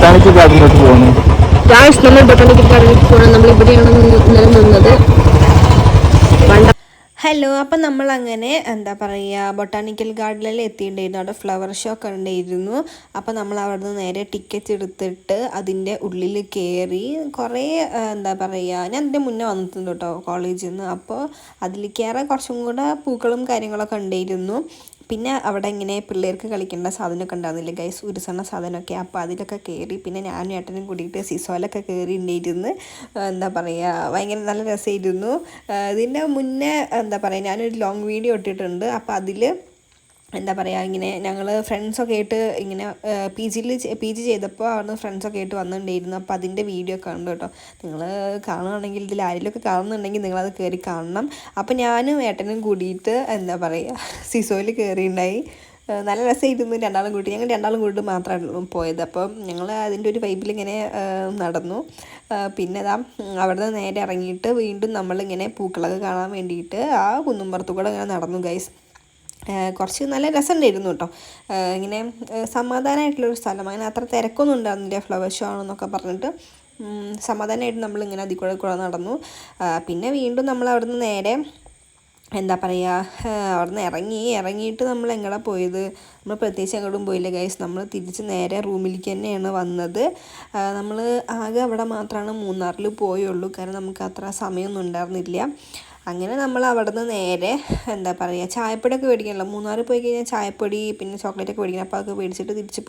Botanical ഗാർഡനിലോട്ട് പോകുന്നത്. നമ്മൾ botanical ഗാർഡനിലേക്ക് പോകണം. നമ്മളിവിടെയാണ് നിലനിന്നത്. ഹലോ, അപ്പം നമ്മളങ്ങനെ എന്താ പറയുക ബൊട്ടാണിക്കൽ ഗാർഡനിൽ എത്തിയിട്ടുണ്ടായിരുന്നു. അവിടെ ഫ്ലവർ ഷോ കണ്ടിരുന്നു. അപ്പോൾ നമ്മൾ അവിടെ നിന്ന് നേരെ ടിക്കറ്റ് എടുത്തിട്ട് അതിൻ്റെ ഉള്ളിൽ കയറി. കുറേ എന്താ പറയുക, ഞാൻ അതിൻ്റെ മുന്നേ വന്നിട്ടുണ്ട് കേട്ടോ കോളേജിൽ നിന്ന്. അപ്പോൾ അതിൽ കയറാൻ കുറച്ചും കൂടെ പൂക്കളും കാര്യങ്ങളൊക്കെ ഉണ്ടായിരുന്നു. പിന്നെ അവിടെ ഇങ്ങനെ പിള്ളേർക്ക് കളിക്കേണ്ട സാധനമൊക്കെ ഉണ്ടാകുന്നില്ല ഗൈസ്, ഉരുസണ സാധനമൊക്കെ. അപ്പോൾ അതിലൊക്കെ കയറി. പിന്നെ ഞാനും ഏട്ടനും കൂടിയിട്ട് സിസോലൊക്കെ കയറി ഉണ്ടായിരുന്നു. എന്താ പറയുക, ഭയങ്കര നല്ല രസമായിരുന്നു. ഇതിൻ്റെ മുന്നേ എന്താ പറയുക ഞാനൊരു ലോങ് വീഡിയോ ഇട്ടിട്ടുണ്ട്. അപ്പോൾ അതിൽ എന്താ പറയുക ഇങ്ങനെ ഞങ്ങൾ ഫ്രണ്ട്സൊക്കെ ആയിട്ട് ഇങ്ങനെ പി ജി ചെയ്തപ്പോൾ അവിടുന്ന് ഫ്രണ്ട്സൊക്കെ ആയിട്ട് വന്നിട്ടുണ്ടായിരുന്നു. അപ്പോൾ അതിൻ്റെ വീഡിയോ ഒക്കെ ഉണ്ട് കേട്ടോ. നിങ്ങൾ കാണുകയാണെങ്കിൽ ഇതിൽ ആരെങ്കിലുമൊക്കെ കാണുന്നുണ്ടെങ്കിൽ നിങ്ങളത് കയറി കാണണം. അപ്പോൾ ഞാനും ഏട്ടനും കൂടിയിട്ട് എന്താ പറയുക സിസോയിൽ കയറിയിട്ടുണ്ടായി. നല്ല രസമായിരുന്നു. ഞങ്ങൾ രണ്ടാളും കൂടി മാത്രമാണ് പോയത്. അപ്പം ഞങ്ങൾ അതിൻ്റെ ഒരു വൈബിലിങ്ങനെ നടന്നു. പിന്നെ ഇതാ അവിടെ നിന്ന് നേരെ ഇറങ്ങിയിട്ട് വീണ്ടും നമ്മളിങ്ങനെ പൂക്കളൊക്കെ കാണാൻ വേണ്ടിയിട്ട് ആ കുന്നുംപുറത്തു കൂടെ ഇങ്ങനെ നടന്നു ഗൈസ്. കുറച്ച് നല്ല രസമുണ്ടായിരുന്നു കേട്ടോ. ഇങ്ങനെ സമാധാനമായിട്ടുള്ളൊരു സ്ഥലം, അങ്ങനെ അത്ര തിരക്കൊന്നും ഉണ്ടായിരുന്നില്ല. ഫ്ലവർ ഷോ ആണെന്നൊക്കെ പറഞ്ഞിട്ട് സമാധാനമായിട്ട് നമ്മളിങ്ങനെ അതിൽ കൂടെ നടന്നു. പിന്നെ വീണ്ടും നമ്മൾ അവിടെ നിന്ന് നേരെ എന്താ പറയുക അവിടെ നിന്ന് ഇറങ്ങിയിട്ട് നമ്മൾ എങ്ങടെ പോയത്, നമ്മൾ പ്രത്യേകിച്ച് എങ്ങോട്ടും പോയില്ല ഗൈസ്. നമ്മൾ തിരിച്ച് നേരെ റൂമിലേക്ക് തന്നെയാണ് വന്നത്. നമ്മൾ ആകെ അവിടെ മാത്രമാണ് മൂന്നാറിൽ പോയുള്ളൂ, കാരണം നമുക്ക് അത്ര സമയമൊന്നും ഉണ്ടായിരുന്നില്ല. അങ്ങനെ നമ്മൾ അവിടെ നിന്ന് നേരെ എന്താ പറയുക ചായപ്പൊടിയൊക്കെ മേടിക്കണമല്ലോ, മൂന്നാറിൽ പോയി കഴിഞ്ഞാൽ ചായപ്പൊടി പിന്നെ ചോക്ലേറ്റൊക്കെ മേടിക്കണം. അപ്പോൾ അതൊക്കെ മേടിച്ചിട്ട് തിരിച്ച്